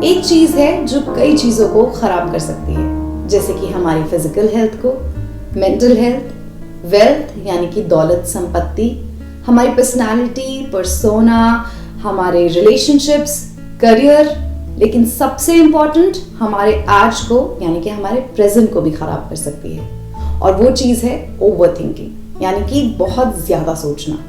एक चीज है जो कई चीजों को खराब कर सकती है, जैसे कि हमारी फिजिकल हेल्थ को, मेंटल हेल्थ, वेल्थ यानी कि दौलत संपत्ति, हमारी पर्सनालिटी, पर्सोना, हमारे रिलेशनशिप्स, करियर, लेकिन सबसे इम्पोर्टेंट हमारे आज को यानी कि हमारे प्रेजेंट को भी खराब कर सकती है। और वो चीज़ है ओवर थिंकिंग, यानी कि बहुत ज़्यादा सोचना।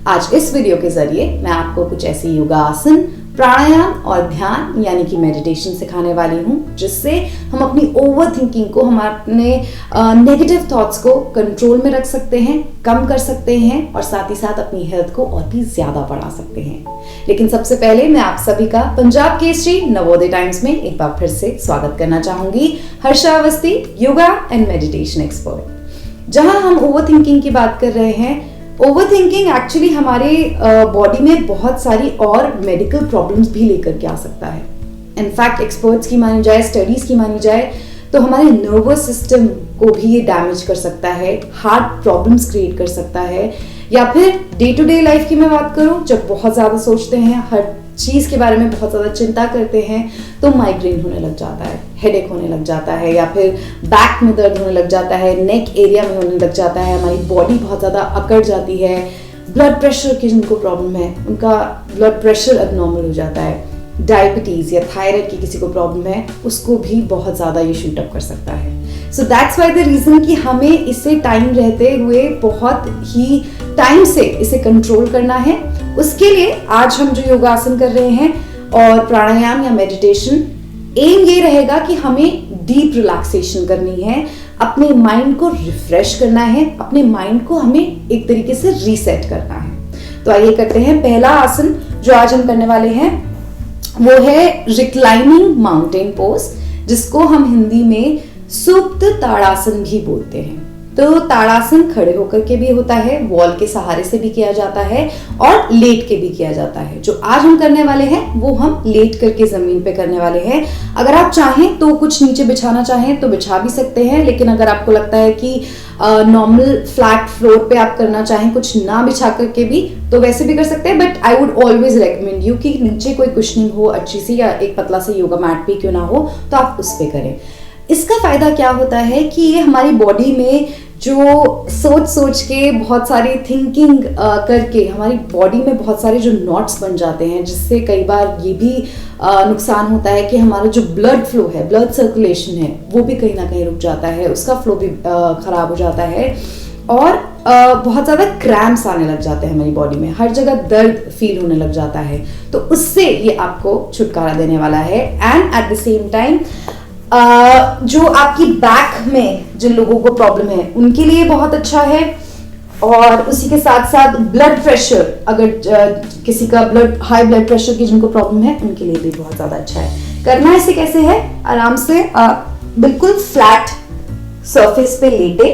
आज इस वीडियो के जरिए मैं आपको कुछ ऐसी योगासन, प्राणायाम और ध्यान यानी कि मेडिटेशन सिखाने वाली हूँ, जिससे हम अपनी ओवर थिंकिंग को, हम अपने नेगेटिव थॉट्स को कंट्रोल में रख सकते हैं, कम कर सकते हैं और साथ ही साथ अपनी हेल्थ को और भी ज्यादा बढ़ा सकते हैं। लेकिन सबसे पहले मैं आप सभी का पंजाब केसरी नवोदय टाइम्स में एक बार फिर से स्वागत करना चाहूंगी। Harsha Awasthi, yoga and meditation expert. जहां हम ओवर थिंकिंग की बात कर रहे हैं, ओवर थिंकिंग एक्चुअली हमारे बॉडी में बहुत सारी और मेडिकल प्रॉब्लम्स भी लेकर के आ सकता है। इनफैक्ट एक्सपर्ट्स की मानी जाए, स्टडीज की मानी जाए तो हमारे नर्वस सिस्टम को भी ये डैमेज कर सकता है, हार्ट प्रॉब्लम्स क्रिएट कर सकता है, या फिर डे टू डे लाइफ की मैं बात करूं, जब बहुत ज़्यादा सोचते हैं, हर चीज़ के बारे में बहुत ज़्यादा चिंता करते हैं, तो माइग्रेन होने लग जाता है, हेडेक होने लग जाता है, या फिर बैक में दर्द होने लग जाता है, नेक एरिया में होने लग जाता है, हमारी बॉडी बहुत ज़्यादा अकड़ जाती है। ब्लड प्रेशर की जिनको प्रॉब्लम है, उनका ब्लड प्रेशर अबनॉर्मल हो जाता है। डायबिटीज़ या थायराइड की किसी को प्रॉब्लम है, उसको भी बहुत ज़्यादा ये शूट अप कर सकता है। So that's why the reason कि हमें इसे टाइम रहते हुए बहुत ही टाइम से इसे कंट्रोल करना है। उसके लिए आज हम जो योगासन कर रहे हैं और प्राणायाम या मेडिटेशन, एम ये रहेगा कि हमें डीप रिलैक्सेशन करनी है, अपने माइंड को रिफ्रेश करना है, अपने माइंड को हमें एक तरीके से रीसेट करना है। तो आइए करते हैं। पहला आसन जो आज हम करने वाले हैं वो है रिक्लाइनिंग माउंटेन पोज, जिसको हम हिंदी में सुप्त ताड़ासन भी बोलते हैं। तो ताड़ासन खड़े होकर के भी होता है, वॉल के सहारे से भी किया जाता है और लेट के भी किया जाता है। जो आज हम करने वाले हैं वो हम लेट करके जमीन पे करने वाले हैं। अगर आप चाहें तो कुछ नीचे बिछाना चाहें तो बिछा भी सकते हैं, लेकिन अगर आपको लगता है कि नॉर्मल फ्लैट फ्लोर पे आप करना चाहें, कुछ ना बिछा करके भी, तो वैसे भी कर सकते हैं। But I would always recommend you कि नीचे कोई कुशनिंग हो अच्छी सी, या एक पतला सा योगा मैट भी क्यों ना हो, तो आप उस पे करें। इसका फायदा क्या होता है कि ये हमारी बॉडी में जो सोच के बहुत सारी थिंकिंग करके हमारी बॉडी में बहुत सारे जो नॉट्स बन जाते हैं, जिससे कई बार ये भी नुकसान होता है कि हमारा जो ब्लड फ्लो है, ब्लड सर्कुलेशन है, वो भी कहीं ना कहीं रुक जाता है, उसका फ्लो भी खराब हो जाता है और बहुत ज़्यादा क्रैम्प्स आने लग जाते हैं हमारी बॉडी में, हर जगह दर्द फील होने लग जाता है। तो उससे ये आपको छुटकारा देने वाला है। And at the same time जो आपकी बैक में जिन लोगों को प्रॉब्लम है उनके लिए बहुत अच्छा है। और उसी के साथ साथ ब्लड प्रेशर, अगर किसी का हाई ब्लड प्रेशर की जिनको प्रॉब्लम है, उनके लिए भी बहुत ज़्यादा अच्छा है। करना इसे कैसे है, आराम से बिल्कुल फ्लैट सरफेस पे लेटे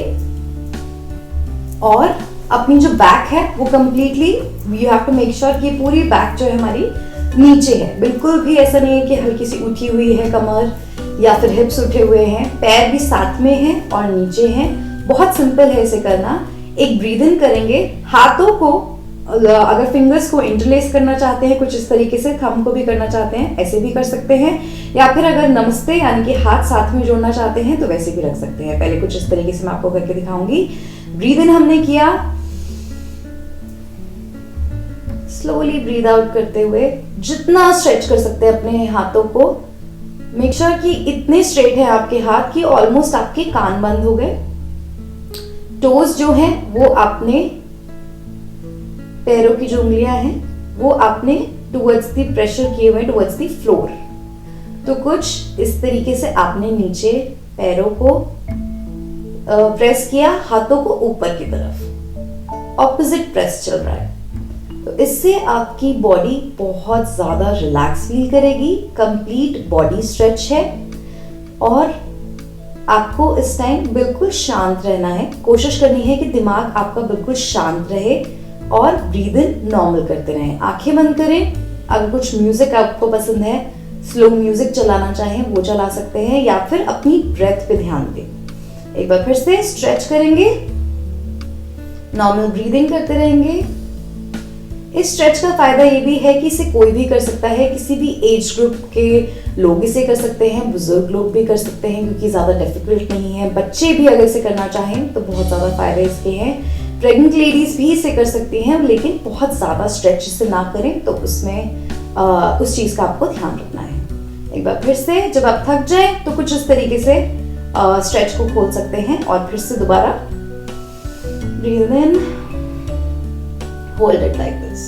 और अपनी जो बैक है वो completely you have to make sure कि पूरी बैक जो है हमारी नीचे है। बिल्कुल भी ऐसा नहीं है कि हल्की सी उठी हुई है कमर या फिर हिप्स उठे हुए हैं, पैर भी साथ में हैं और नीचे हैं। बहुत सिंपल है इसे करना। एक ब्रीद इन करेंगे, हाथों को अगर फिंगर्स को इंटरलेस करना चाहते हैं कुछ इस तरीके से, थंब को भी करना चाहते हैं ऐसे भी कर सकते हैं, या फिर अगर नमस्ते यानी कि हाथ साथ में जोड़ना चाहते हैं तो वैसे भी रख सकते हैं। पहले कुछ इस तरीके से मैं आपको करके दिखाऊंगी। ब्रीद इन हमने किया, स्लोली ब्रीद आउट करते हुए जितना स्ट्रेच कर सकते हैं अपने हाथों को। मेक श्योर कि इतने स्ट्रेट है आपके हाथ कि ऑलमोस्ट आपके कान बंद हो गए। टोज जो है वो आपने, पैरों की जो उंगलियां हैं वो आपने टुवर्ड्स द प्रेशर किए हुए टुवर्ड्स द फ्लोर। तो कुछ इस तरीके से आपने नीचे पैरों को प्रेस किया, हाथों को ऊपर की तरफ, ऑपोजिट प्रेस चल रहा है। तो इससे आपकी बॉडी बहुत ज़्यादा रिलैक्स फील करेगी, कंप्लीट बॉडी स्ट्रेच है और आपको इस टाइम बिल्कुल शांत रहना है। कोशिश करनी है कि दिमाग आपका बिल्कुल शांत रहे और ब्रीद इन नॉर्मल करते रहें। आंखें बंद करें। अगर कुछ म्यूजिक आपको पसंद है, स्लो म्यूजिक चलाना चाहें वो चला सकते हैं, या फिर अपनी ब्रेथ पे ध्यान दें। एक बार फिर से स्ट्रेच करेंगे, नॉर्मल ब्रीदिंग करते रहेंगे, इस स्ट्रेच का फायदा ये भी है कि इसे कोई भी कर सकता है, किसी भी एज ग्रुप के लोग इसे कर सकते हैं, बुजुर्ग लोग भी कर सकते हैं क्योंकि ज़्यादा डिफिकल्ट नहीं है। बच्चे भी अगर इसे करना चाहें तो बहुत ज़्यादा फायदे इसके हैं। प्रेग्नेंट लेडीज भी इसे कर सकती हैं, लेकिन बहुत ज़्यादा स्ट्रेच इसे ना करें, तो उसमें उस चीज़ का आपको ध्यान रखना है। एक बार फिर से जब आप थक जाए तो कुछ इस तरीके से स्ट्रेच को खोल सकते हैं और फिर से दोबारा breathe in, hold it like this.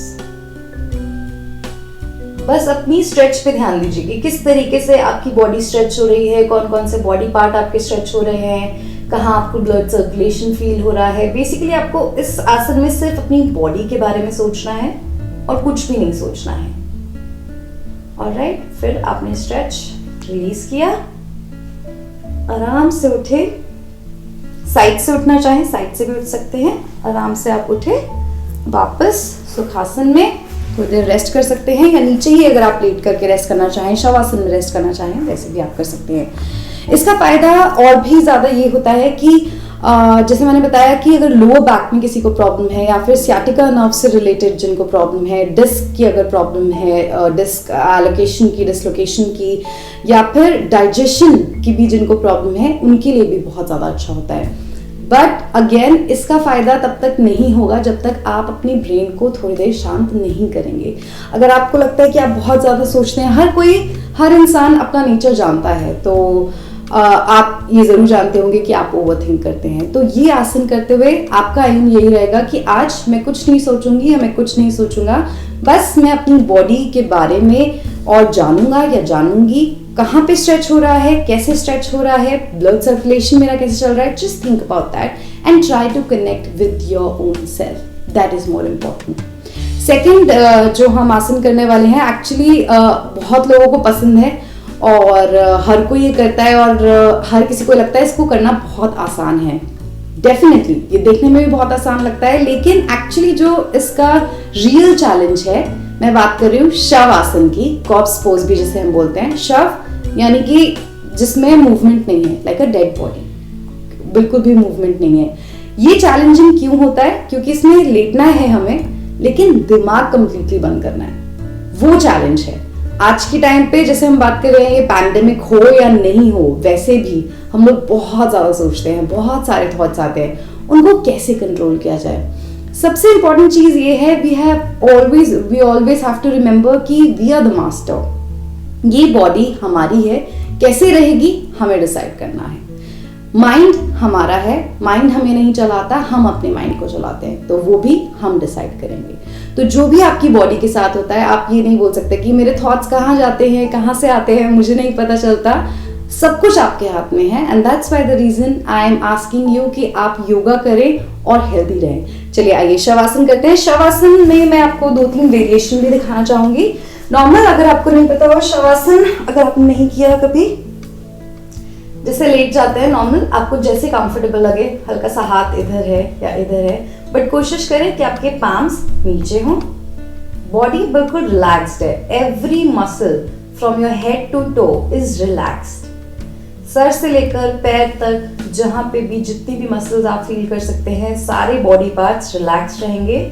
बस अपनी स्ट्रेच पे ध्यान दीजिए कि किस तरीके से आपकी बॉडी स्ट्रेच हो रही है, कौन कौन से बॉडी पार्ट आपके स्ट्रेच हो रहे हैं, कहाँ आपको ब्लड सर्कुलेशन फील हो रहा है। बेसिकली आपको इस आसन में सिर्फ अपनी बॉडी के बारे में सोचना है और कुछ भी नहीं सोचना है। ऑलराइट, फिर आपने स्ट्रेच रिलीज किया, आराम से उठे। साइड से उठना चाहें साइड से भी उठ सकते हैं। आराम से आप उठे, वापस सुखासन में थोड़ी देर रेस्ट कर सकते हैं, या नीचे ही अगर आप लेट करके रेस्ट करना चाहें, शवासन में रेस्ट करना चाहें, वैसे भी आप कर सकते हैं। इसका फायदा और भी ज्यादा ये होता है कि जैसे मैंने बताया कि अगर लोअर बैक में किसी को प्रॉब्लम है, या फिर सियाटिका नर्व से रिलेटेड जिनको प्रॉब्लम है, डिस्क की अगर प्रॉब्लम है, डिस्क एलोकेशन की, डिसलोकेशन की, या फिर डाइजेशन की भी जिनको प्रॉब्लम है, उनके लिए भी बहुत ज़्यादा अच्छा होता है। बट अगेन इसका फायदा तब तक नहीं होगा जब तक आप अपनी ब्रेन को थोड़ी देर शांत नहीं करेंगे। अगर आपको लगता है कि आप बहुत ज़्यादा सोचते हैं, हर इंसान अपना नेचर जानता है, तो आप ये जरूर जानते होंगे कि आप ओवरथिंक करते हैं। तो ये आसन करते हुए आपका एम यही रहेगा कि आज मैं कुछ नहीं सोचूंगी या मैं कुछ नहीं सोचूंगा, बस मैं अपनी बॉडी के बारे में और जानूंगा या जानूंगी कहाँ पे स्ट्रेच हो रहा है, कैसे स्ट्रेच हो रहा है, ब्लड सर्कुलेशन मेरा कैसे चल रहा है। Just think about that and try to connect with your own self, that is more important. Second जो हम आसन करने वाले हैं, एक्चुअली बहुत लोगों को पसंद है और हर कोई ये करता है और हर किसी को लगता है इसको करना बहुत आसान है। डेफिनेटली ये देखने में भी बहुत आसान लगता है, लेकिन एक्चुअली जो इसका रियल चैलेंज है, मैं बात कर रही हूँ शव आसन की, कॉर्प्स पोज भी जिसे हम बोलते हैं। शव यानी कि जिसमें मूवमेंट नहीं है, लाइक अ डेड बॉडी, बिल्कुल भी मूवमेंट नहीं है। ये चैलेंजिंग क्यों होता है? क्योंकि इसमें लेटना है हमें, लेकिन दिमाग कंप्लीटली बंद करना है, वो चैलेंज है। आज के टाइम पे जैसे हम बात कर रहे हैं, ये पैंडेमिक हो या नहीं हो, वैसे भी हम लोग बहुत ज्यादा सोचते हैं, बहुत सारे थॉट्स आते हैं, उनको कैसे कंट्रोल किया जाए। सबसे इंपॉर्टेंट चीज ये है, we always have to remember कि वी आर द मास्टर। ये बॉडी हमारी है, कैसे रहेगी हमें डिसाइड करना है। माइंड हमारा है, माइंड हमें नहीं चलाता, हम अपने माइंड को चलाते हैं, तो वो भी हम डिसाइड करेंगे। तो जो भी आपकी बॉडी के साथ होता है, आप ये नहीं बोल सकते कि मेरे थॉट्स कहाँ जाते हैं, कहाँ से आते हैं, मुझे नहीं पता चलता। सब कुछ आपके हाथ में है, and that's why the reason I am asking you कि आप योगा करें और हेल्दी रहें। चलिए आइए शवासन करते हैं। शवासन में मैं आपको 2-3 वेरिएशन भी दिखाना चाहूंगी। नॉर्मल, अगर आपको नहीं पता हो शवासन, अगर आपने नहीं किया कभी, जैसे लेट जाते हैं नॉर्मल, आपको जैसे कंफर्टेबल लगे, हल्का सा हाथ इधर है या इधर है, बट कोशिश करें कि आपके पाम्स नीचे हों, बॉडी बिल्कुल रिलैक्स्ड है। Every muscle from your head to toe is relaxed. सर से लेकर पैर तक जहां पे भी जितनी भी मसल्स आप फील कर सकते हैं, सारे बॉडी पार्ट्स रिलैक्स्ड रहेंगे।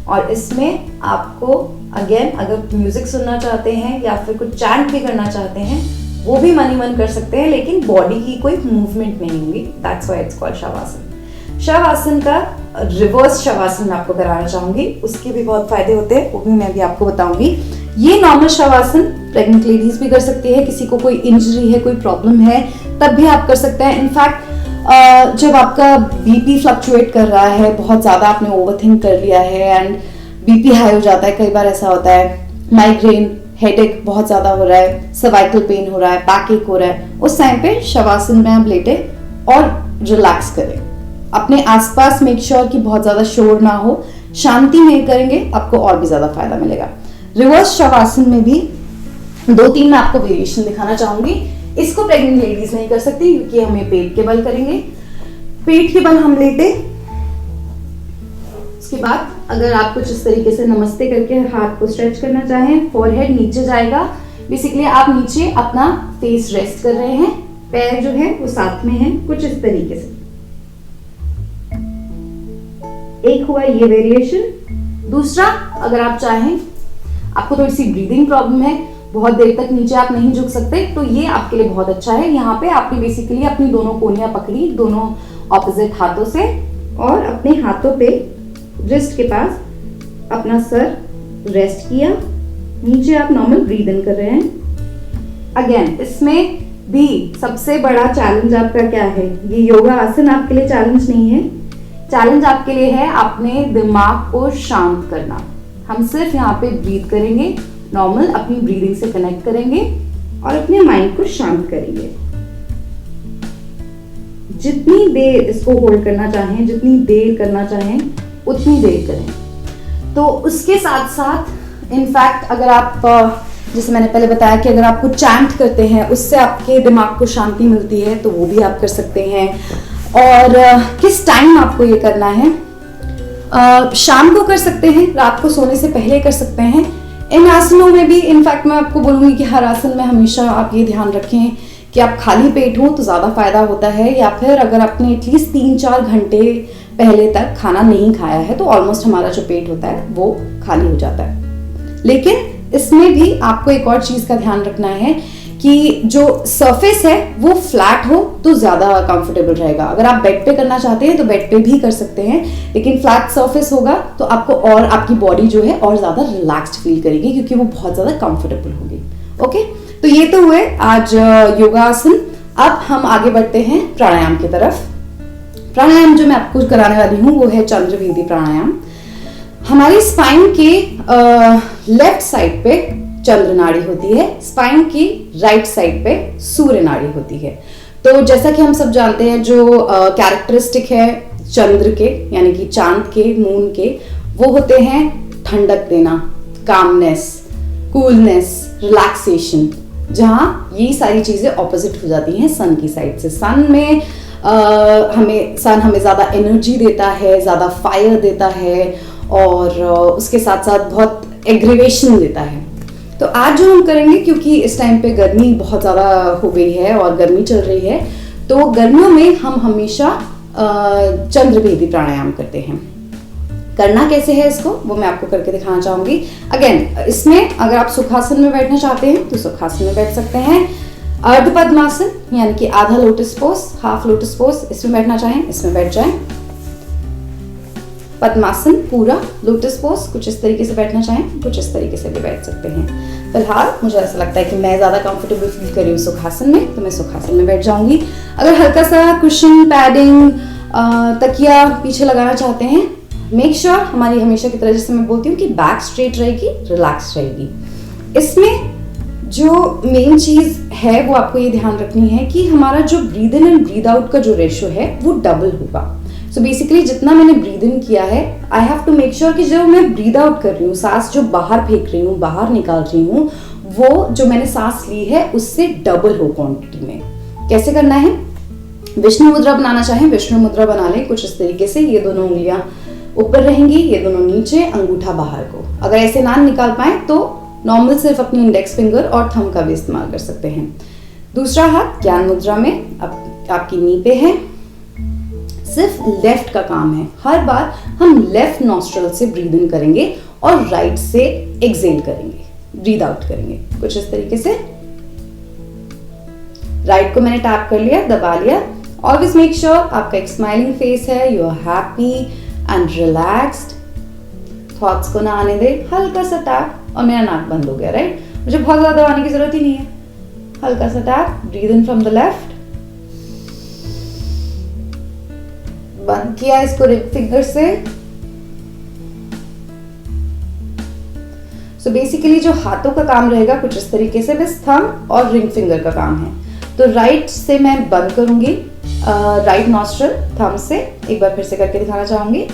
और इसमें आपको अगेन, अगर म्यूजिक सुनना चाहते हैं या फिर कुछ चैंट भी करना चाहते हैं, वो भी मन ही मन कर सकते हैं, लेकिन बॉडी की कोई मूवमेंट नहीं होगी। That's why it's called shavasana. Shavasana का रिवर्स शवासन मैं आपको कराना चाहूंगी, उसके भी बहुत फायदे होते हैं, वो भी मैं भी आपको बताऊंगी। ये नॉर्मल शवासन प्रेग्नेंट लेडीज भी कर सकती है, किसी को कोई इंजरी है, कोई प्रॉब्लम है, तब भी आप कर सकते हैं। इनफैक्ट जब आपका बीपी फ्लक्चुएट कर रहा है, बहुत ज्यादा आपने ओवरथिंक कर लिया है एंड बीपी हाई हो जाता है, कई बार ऐसा होता है, माइग्रेन, हेडेक बहुत ज्यादा हो रहा है, सर्वाइकल पेन हो रहा है, बैक एक हो रहा है, उस टाइम पे शवासन में आप लेटे और रिलैक्स करें। अपने आसपास मेक श्योर कि बहुत ज्यादा शोर ना हो, शांति में करेंगे, आपको और भी ज्यादा फायदा मिलेगा। रिवर्स शवासन में भी 2-3 मैं आपको वेरिएशन दिखाना चाहूंगी। इसको प्रेग्नेंट लेडीज नहीं कर सकती क्योंकि हमें पेट के बल करेंगे। पेट के बल हम लेटे, उसके बाद अगर आप कुछ इस तरीके से नमस्ते करके हाथ को स्ट्रेच करना चाहें, फोरहेड नीचे जाएगा। बेसिकली आप नीचे अपना फेस रेस्ट कर रहे हैं, पैर जो है वो साथ में है, कुछ इस तरीके से। एक हुआ ये वेरिएशन। दूसरा, अगर आप चाहें, आपको थोड़ी सी ब्रीदिंग प्रॉब्लम है, बहुत देर तक नीचे आप नहीं झुक सकते, तो ये आपके लिए बहुत अच्छा है। यहाँ पे आपने बेसिकली अपनी दोनों कोहनियां पकड़ी दोनों ऑपोजिट हाथों से और अपने हाथों पे रिस्ट के पास अपना सर रेस्ट किया, नीचे आप नॉर्मल ब्रीद इन कर रहे हैं। अगेन इसमें भी सबसे बड़ा चैलेंज आपका क्या है, ये योगा आसन आपके लिए चैलेंज नहीं है, चैलेंज आपके लिए है अपने दिमाग को शांत करना। हम सिर्फ यहाँ पे ब्रीद करेंगे, नॉर्मल अपनी ब्रीदिंग से कनेक्ट करेंगे और अपने माइंड को शांत करेंगे। जितनी देर इसको होल्ड करना चाहें, जितनी देर करना चाहें, उतनी देर करें। तो उसके साथ साथ इनफैक्ट अगर आप, जैसे मैंने पहले बताया कि अगर आपको चैंट करते हैं उससे आपके दिमाग को शांति मिलती है, तो वो भी आप कर सकते हैं। और किस टाइम आपको ये करना है, शाम को कर सकते हैं, रात को सोने से पहले कर सकते हैं। इन आसनों में भी इनफैक्ट मैं आपको बोलूँगी कि हर आसन में हमेशा आप ये ध्यान रखें कि आप खाली पेट हो तो ज़्यादा फायदा होता है, या फिर अगर आपने एटलीस्ट 3-4 घंटे पहले तक खाना नहीं खाया है तो ऑलमोस्ट हमारा जो पेट होता है वो खाली हो जाता है। लेकिन इसमें भी आपको एक और चीज़ का ध्यान रखना है कि जो सरफेस है वो फ्लैट हो तो ज़्यादा कंफर्टेबल रहेगा। अगर आप बेड पे करना चाहते हैं तो बेड पे भी कर सकते हैं, लेकिन फ्लैट सरफेस होगा तो आपको और आपकी बॉडी जो है और ज़्यादा रिलैक्स्ड फील करेगी क्योंकि वो बहुत ज़्यादा कंफर्टेबल होगी। ओके, तो ये तो हुए आज योगासन। अब हम आगे बढ़ते हैं प्राणायाम की तरफ। प्राणायाम जो मैं आपको कराने वाली हूँ वो है चंद्रवेदी प्राणायाम। हमारी स्पाइन के लेफ्ट साइड पे चंद्र नाड़ी होती है, स्पाइन की राइट साइड पे सूर्य नाड़ी होती है। तो जैसा कि हम सब जानते हैं जो कैरेक्टरिस्टिक है चंद्र के यानी कि चांद के, मून के, वो होते हैं ठंडक देना, कामनेस, कूलनेस, रिलैक्सेशन, जहाँ ये सारी चीज़ें ऑपोजिट हो जाती हैं सन की साइड से। सन में सन हमें ज़्यादा एनर्जी देता है, ज़्यादा फायर देता है और उसके साथ साथ बहुत एग्रीवेशन देता है। तो आज जो हम करेंगे, क्योंकि इस टाइम पे गर्मी बहुत ज़्यादा हो गई है और गर्मी चल रही है, तो गर्मियों में हम हमेशा चंद्रवेदी प्राणायाम करते हैं। करना कैसे है इसको वो मैं आपको करके दिखाना चाहूँगी। अगेन इसमें अगर आप सुखासन में बैठना चाहते हैं तो सुखासन में बैठ सकते हैं। अर्ध पद्मासन यानी कि आधा lotus pose, half lotus pose, इसमें बैठना चाहें इसमें बैठ जाएं। पद्मासन पूरा लोटस पोज, कुछ इस तरीके से बैठना चाहें कुछ इस तरीके से भी बैठ सकते हैं। फिलहाल मुझे ऐसा लगता है कि मैं ज़्यादा कंफर्टेबल फील कर रही हूँ सुखासन में, तो मैं सुखासन में बैठ जाऊंगी। अगर हल्का सा कुशन, पैडिंग, तकिया पीछे लगाना चाहते हैं, मेक श्योर हमारी हमेशा की तरह जैसे मैं बोलती हूँ कि बैक स्ट्रेट रहेगी, रिलैक्स रहेगी। इसमें जो मेन चीज़ है वो आपको ये ध्यान रखनी है कि हमारा जो breathe in and breathe out का जो रेशियो है वो डबल होगा। सो बेसिकली जितना मैंने ब्रीद इन किया है, I have to make sure कि जो मैं ब्रीद आउट कर रही हूँ, सांस जो बाहर फेंक रही हूँ, बाहर निकाल रही हूँ, वो जो मैंने सांस ली है उससे डबल हो क्वांटिटी में। कैसे करना है, विष्णु मुद्रा बनाना चाहें विष्णु मुद्रा बना लें कुछ इस तरीके से। ये दोनों उंगलियां ऊपर रहेंगी, ये दोनों नीचे, अंगूठा बाहर को। अगर ऐसे ना निकाल पाए तो नॉर्मल सिर्फ अपनी इंडेक्स फिंगर और थंब का भी इस्तेमाल कर सकते हैं। दूसरा हाथ ज्ञान मुद्रा में आपकी नी पे है। सिर्फ लेफ्ट का काम है, हर बार हम लेफ्ट नॉस्ट्रल से ब्रीद इन करेंगे और राइट से एक्सेल करेंगे, ब्रीद आउट करेंगे कुछ इस तरीके से। राइट को मैंने टैप कर लिया, दबा लिया। ऑलवेज मेक श्योर आपका एक स्माइलिंग फेस है, you are happy and relaxed. Thoughts को ना आने दे, हल्का सा टैप और मेरा नाक बंद हो गया, राइट। मुझे बहुत ज्यादा दबाने की जरूरत ही नहीं है, हल्का सा tap, breathe in from the left, बंद किया इसको रिंग फिंगर से। सो बेसिकली जो हाथों का काम रहेगा कुछ इस तरीके से, बस थंब और रिंग फिंगर का काम है। तो राइट से मैं बंद करूंगी, राइट नॉस्ट्रल थंब से, एक बार फिर से करके दिखाना चाहूंगी।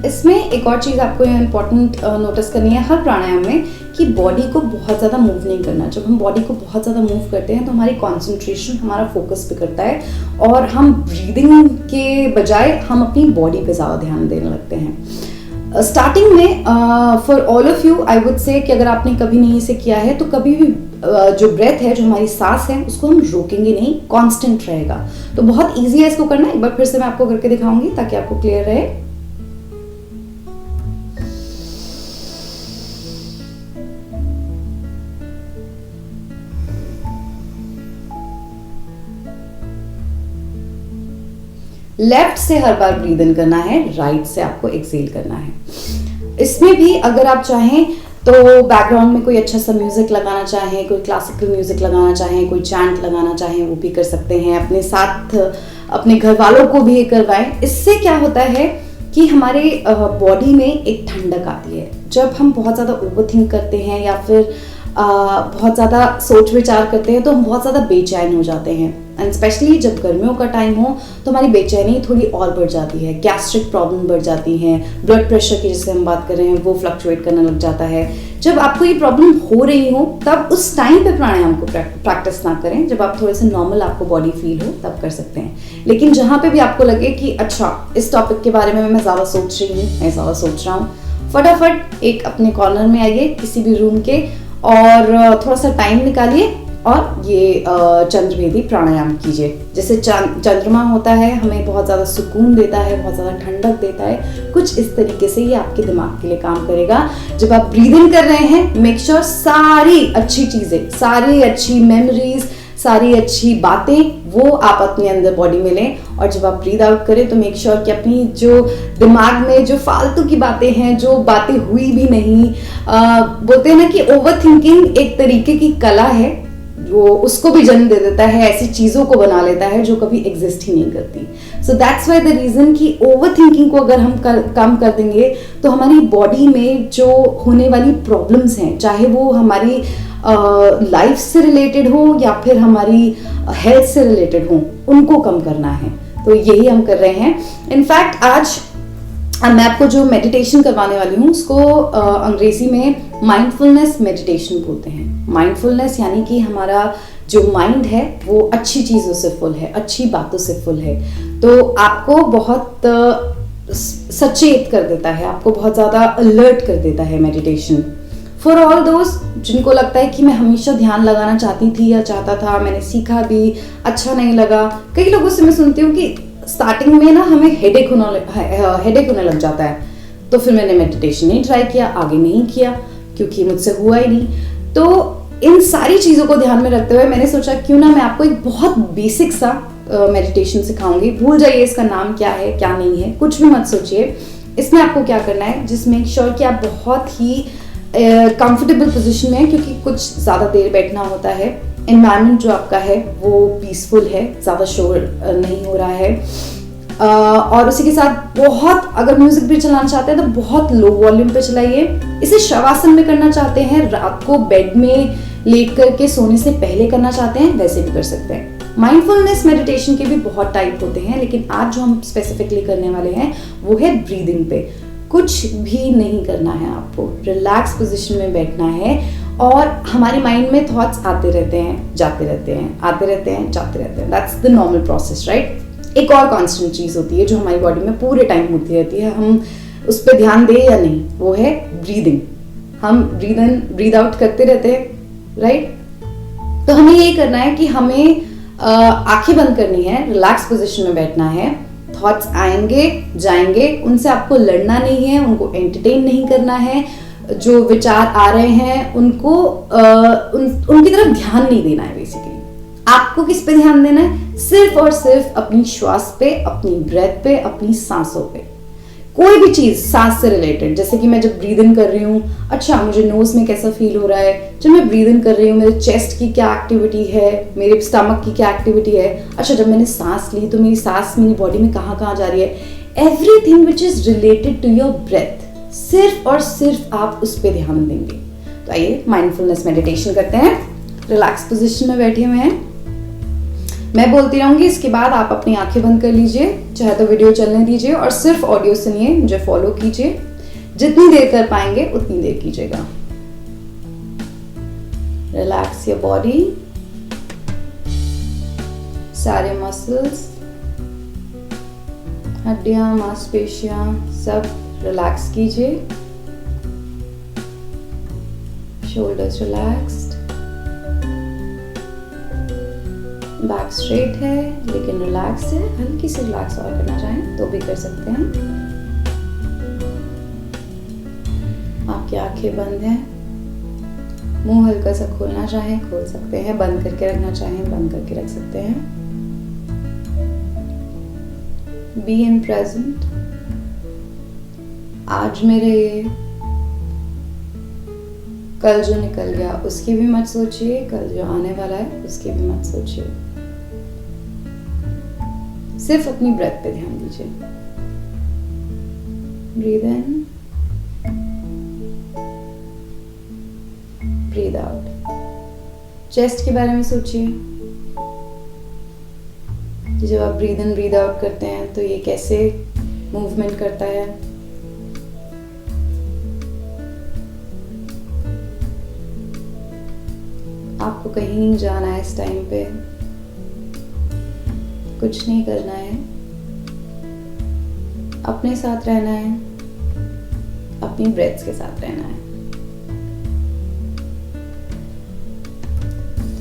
इसमें एक और चीज़ आपको इम्पोर्टेंट नोटिस करनी है हर प्राणायाम में कि बॉडी को बहुत ज़्यादा मूव नहीं करना। जब हम बॉडी को बहुत ज़्यादा मूव करते हैं तो हमारी कंसंट्रेशन, हमारा फोकस भी करता है और हम ब्रीदिंग के बजाय हम अपनी बॉडी पे ज़्यादा ध्यान देने लगते हैं। स्टार्टिंग में for all of you I would say कि अगर आपने कभी नहीं इसे किया है तो कभी भी जो ब्रेथ है, जो हमारी सांस है, उसको हम रोकेंगे नहीं, कांस्टेंट रहेगा। तो बहुत इजी है इसको करना। एक बार फिर से मैं आपको करके दिखाऊंगी ताकि आपको क्लियर रहे। लेफ्ट से हर बार ब्रीद इन करना है, राइट से आपको एक्सेल करना है। इसमें भी अगर आप चाहें तो बैकग्राउंड में कोई अच्छा सा म्यूजिक लगाना चाहें, कोई क्लासिकल म्यूजिक लगाना चाहें, कोई चैंट लगाना चाहें, वो भी कर सकते हैं। अपने साथ अपने घर वालों को भी ये करवाएं। इससे क्या होता है कि हमारे बॉडी में एक ठंडक आती है। जब हम बहुत ज़्यादा ओवरथिंक करते हैं या फिर बहुत ज़्यादा सोच विचार करते हैं तो हम बहुत ज़्यादा बेचैन हो जाते हैं। एंड स्पेशली जब गर्मियों का टाइम हो तो हमारी बेचैनी थोड़ी और बढ़ जाती है, गैस्ट्रिक प्रॉब्लम बढ़ जाती है, ब्लड प्रेशर की जिससे हम बात कर रहे हैं वो फ्लक्चुएट करने लग जाता है। जब आपको ये प्रॉब्लम हो रही हो तब उस टाइम पे प्राणायाम को प्रैक्टिस ना करें। जब आप थोड़े से नॉर्मल आपको बॉडी फील हो तब कर सकते हैं। लेकिन जहाँ पे भी आपको लगे कि अच्छा इस टॉपिक के बारे में मैं ज़्यादा सोच रही हूँ, मैं ज़्यादा सोच रहा हूँ, फटाफट एक अपने कॉर्नर में आइए किसी भी रूम के और थोड़ा सा टाइम निकालिए और ये चंद्रभेदी प्राणायाम कीजिए। जैसे चंद्रमा होता है, हमें बहुत ज़्यादा सुकून देता है, बहुत ज़्यादा ठंडक देता है। कुछ इस तरीके से ये आपके दिमाग के लिए काम करेगा। जब आप ब्रीद इन कर रहे हैं, मेक श्योर सारी अच्छी चीज़ें, सारी अच्छी मेमोरीज, सारी अच्छी बातें वो आप अपने अंदर बॉडी में लें। और जब आप ब्रीद आउट करें तो मेक श्योर कि अपनी जो दिमाग में जो फालतू की बातें हैं, जो बातें हुई भी नहीं, बोलते हैं ना कि ओवर थिंकिंग एक तरीके की कला है, वो उसको भी जन्म दे देता है, ऐसी चीज़ों को बना लेता है जो कभी एग्जिस्ट ही नहीं करती। So that's why the reason कि ओवर थिंकिंग को अगर हम कम कर देंगे तो हमारी बॉडी में जो होने वाली प्रॉब्लम्स हैं, चाहे वो हमारी लाइफ से रिलेटेड हो या फिर हमारी हेल्थ से रिलेटेड हो, उनको कम करना है। तो यही हम कर रहे हैं। इनफैक्ट आज मैं आपको जो मेडिटेशन करवाने वाली हूँ उसको अंग्रेजी में माइंडफुलनेस मेडिटेशन बोलते हैं। माइंडफुलनेस यानी कि हमारा जो माइंड है वो अच्छी चीज़ों से फुल है, अच्छी बातों से फुल है। तो आपको बहुत सचेत कर देता है, आपको बहुत ज़्यादा अलर्ट कर देता है मेडिटेशन। फॉर ऑल दोस्त जिनको लगता है कि मैं हमेशा ध्यान लगाना चाहती थी या चाहता था, मैंने सीखा भी, अच्छा नहीं लगा। कई लोगों से मैं सुनती हूँ कि स्टार्टिंग में ना हमें हेडेक होने लग जाता है, तो फिर मैंने मेडिटेशन नहीं ट्राई किया, आगे नहीं किया क्योंकि मुझसे हुआ ही नहीं। तो इन सारी चीज़ों को ध्यान में रखते हुए मैंने सोचा क्यों ना मैं आपको एक बहुत बेसिक सा मेडिटेशन सिखाऊंगी। भूल जाइए इसका नाम क्या है क्या नहीं है, कुछ भी मत सोचिए। इसमें आपको क्या करना है, जिसमें श्योर कि आप बहुत ही कंफर्टेबल पोजीशन में है, क्योंकि कुछ ज़्यादा देर बैठना होता है। एनवायरनमेंट जो आपका है वो पीसफुल है, ज़्यादा शोर नहीं हो रहा है, और उसी के साथ बहुत अगर म्यूजिक भी चलाना चाहते हैं तो बहुत लो वॉल्यूम पे चलाइए। इसे शवासन में करना चाहते हैं, रात को बेड में लेट करके सोने से पहले करना चाहते हैं, वैसे भी कर सकते हैं। माइंडफुलनेस मेडिटेशन के भी बहुत टाइप होते हैं, लेकिन आज जो हम स्पेसिफिकली करने वाले हैं वो है ब्रीदिंग पे। कुछ भी नहीं करना है, आपको रिलैक्स पोजीशन में बैठना है और हमारे माइंड में थॉट्स आते रहते हैं, जाते रहते हैं, आते रहते हैं, जाते रहते हैं। That's the normal process, right. एक और कांस्टेंट चीज़ होती है जो हमारी बॉडी में पूरे टाइम होती रहती है, हम उस पर ध्यान दें या नहीं, वो है ब्रीदिंग। हम ब्रीद इन ब्रीद आउट करते रहते हैं, राइट। तो हमें ये करना है कि हमें आंखें बंद करनी है, रिलैक्स पोजीशन में बैठना है। थॉट्स आएंगे जाएंगे, उनसे आपको लड़ना नहीं है, उनको एंटरटेन नहीं करना है। जो विचार आ रहे हैं उनको उनकी तरफ ध्यान नहीं देना है। बेसिकली आपको किस पे ध्यान देना है, सिर्फ और सिर्फ अपनी श्वास पे, अपनी ब्रेथ पे, अपनी सांसों पे। कोई भी चीज सांस से रिलेटेड, जैसे कि मैं जब ब्रीद इन कर रही हूँ, अच्छा मुझे नोज में कैसा फील हो रहा है, जब मैं ब्रीद इन कर रही हूँ मेरे चेस्ट की क्या एक्टिविटी है, मेरे स्टमक की क्या एक्टिविटी है, अच्छा जब मैंने सांस ली तो मेरी सांस मेरी बॉडी में कहाँ कहाँ जा रही है। Everything which is related to your breath, सिर्फ और सिर्फ आप उस पर ध्यान देंगे। तो आइए माइंडफुलनेस मेडिटेशन करते हैं। रिलैक्स पोजीशन में बैठे हुए हैं, मैं बोलती रहूंगी, इसके बाद आप अपनी आंखें बंद कर लीजिए, चाहे तो वीडियो चलने दीजिए और सिर्फ ऑडियो सुनिए, मुझे फॉलो कीजिए। जितनी देर कर पाएंगे उतनी देर कीजिएगा। रिलैक्स योर बॉडी, सारे मसल्स, हड्डियां, मांसपेशियां सब रिलैक्स कीजिए, शोल्डर्स रिलैक्स्ड, बैक स्ट्रेट है लेकिन रिलैक्स है, हल्की सी रिलैक्स और करना चाहें तो भी कर सकते हैं। आपकी आंखें बंद हैं, मुंह हल्का सा खोलना चाहें खोल सकते हैं, बंद करके रखना चाहें बंद करके रख सकते हैं। बी इन प्रेजेंट, आज में रहिए, कल जो निकल गया उसकी भी मत सोचिए, कल जो आने वाला है उसकी भी मत सोचिए, सिर्फ अपनी ब्रेथ पे ध्यान दीजिए। Breathe in, breathe out. Chest के बारे में सोचिए कि जब आप ब्रीद इन ब्रीद आउट करते हैं तो ये कैसे मूवमेंट करता है। आपको कहीं नहीं जाना है इस टाइम पे, कुछ नहीं करना है, अपने साथ रहना है, अपनी ब्रेथ्स के साथ रहना है।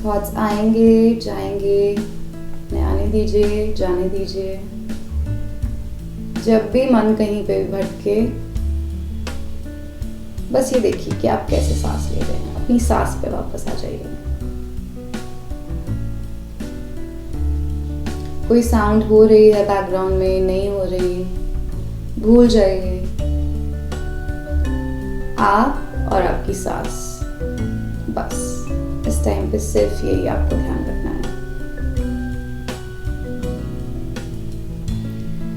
थॉट्स आएंगे जाएंगे, आने दीजिए जाने दीजिए। जब भी मन कहीं पे भी भटके, बस ये देखिए कि आप कैसे सांस ले रहे हैं, अपनी सांस पे वापस आ जाइए। कोई साउंड हो रही है बैकग्राउंड में, नहीं हो रही, भूल जाइए। आप और आपकी सांस, बस इस टाइम पे सिर्फ यही आपको ध्यान रखना है।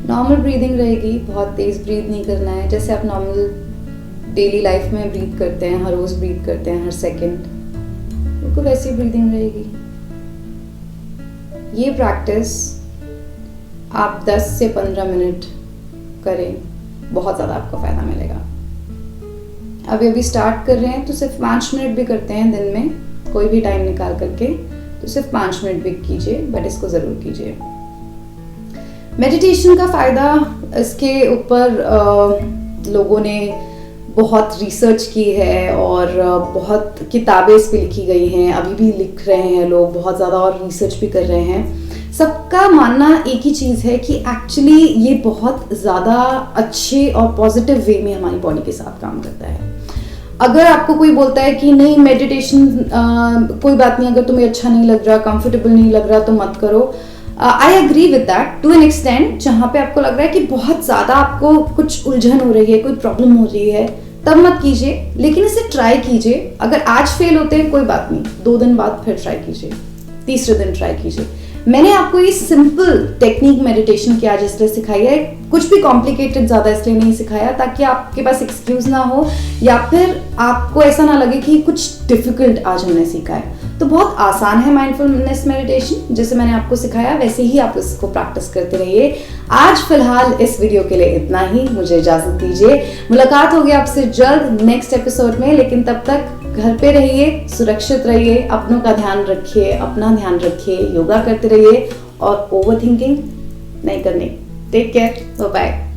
नॉर्मल ब्रीदिंग रहेगी, बहुत तेज ब्रीद नहीं करना है, जैसे आप नॉर्मल डेली लाइफ में ब्रीथ करते हैं, हर रोज ब्रीथ करते हैं, हर सेकंड, बिल्कुल वैसी ब्रीदिंग रहेगी। ये प्रैक्टिस आप 10 से 15 मिनट करें, बहुत ज़्यादा आपको फ़ायदा मिलेगा। अभी स्टार्ट कर रहे हैं तो सिर्फ 5 मिनट भी करते हैं दिन में, कोई भी टाइम निकाल करके, तो सिर्फ 5 मिनट भी कीजिए, बट इसको ज़रूर कीजिए। मेडिटेशन का फ़ायदा, इसके ऊपर लोगों ने बहुत रिसर्च की है और बहुत किताबें इस पर लिखी गई हैं, अभी भी लिख रहे हैं लोग बहुत ज़्यादा और रिसर्च भी कर रहे हैं। सबका मानना एक ही चीज़ है कि एक्चुअली ये बहुत ज़्यादा अच्छे और पॉजिटिव वे में हमारी बॉडी के साथ काम करता है। अगर आपको कोई बोलता है कि नहीं मेडिटेशन कोई बात नहीं, अगर तुम्हें अच्छा नहीं लग रहा, कंफर्टेबल नहीं लग रहा तो मत करो, I agree with that to an extent. जहाँ पे आपको लग रहा है कि बहुत ज़्यादा आपको कुछ उलझन हो रही है, कोई प्रॉब्लम हो रही है, तब मत कीजिए, लेकिन इसे ट्राई कीजिए। अगर आज फेल होते हैं कोई बात नहीं, 2 दिन बाद फिर ट्राई कीजिए, तीसरे दिन ट्राई कीजिए। मैंने आपको ये सिंपल टेक्निक मेडिटेशन की आज इसलिए सिखाई है, कुछ भी कॉम्प्लिकेटेड ज़्यादा इसलिए नहीं सिखाया ताकि आपके पास एक्सक्यूज ना हो या फिर आपको ऐसा ना लगे कि कुछ डिफिकल्ट आज हमने सीखा है। तो बहुत आसान है माइंडफुलनेस मेडिटेशन, जैसे मैंने आपको सिखाया वैसे ही आप इसको प्रैक्टिस करते रहिए। आज फिलहाल इस वीडियो के लिए इतना ही, मुझे इजाजत दीजिए। मुलाकात होगी आपसे जल्द नेक्स्ट एपिसोड में, लेकिन तब तक घर पे रहिए, सुरक्षित रहिए, अपनों का ध्यान रखिए, अपना ध्यान रखिए, योगा करते रहिए और ओवर थिंकिंग नहीं करनी। Take care, bye bye.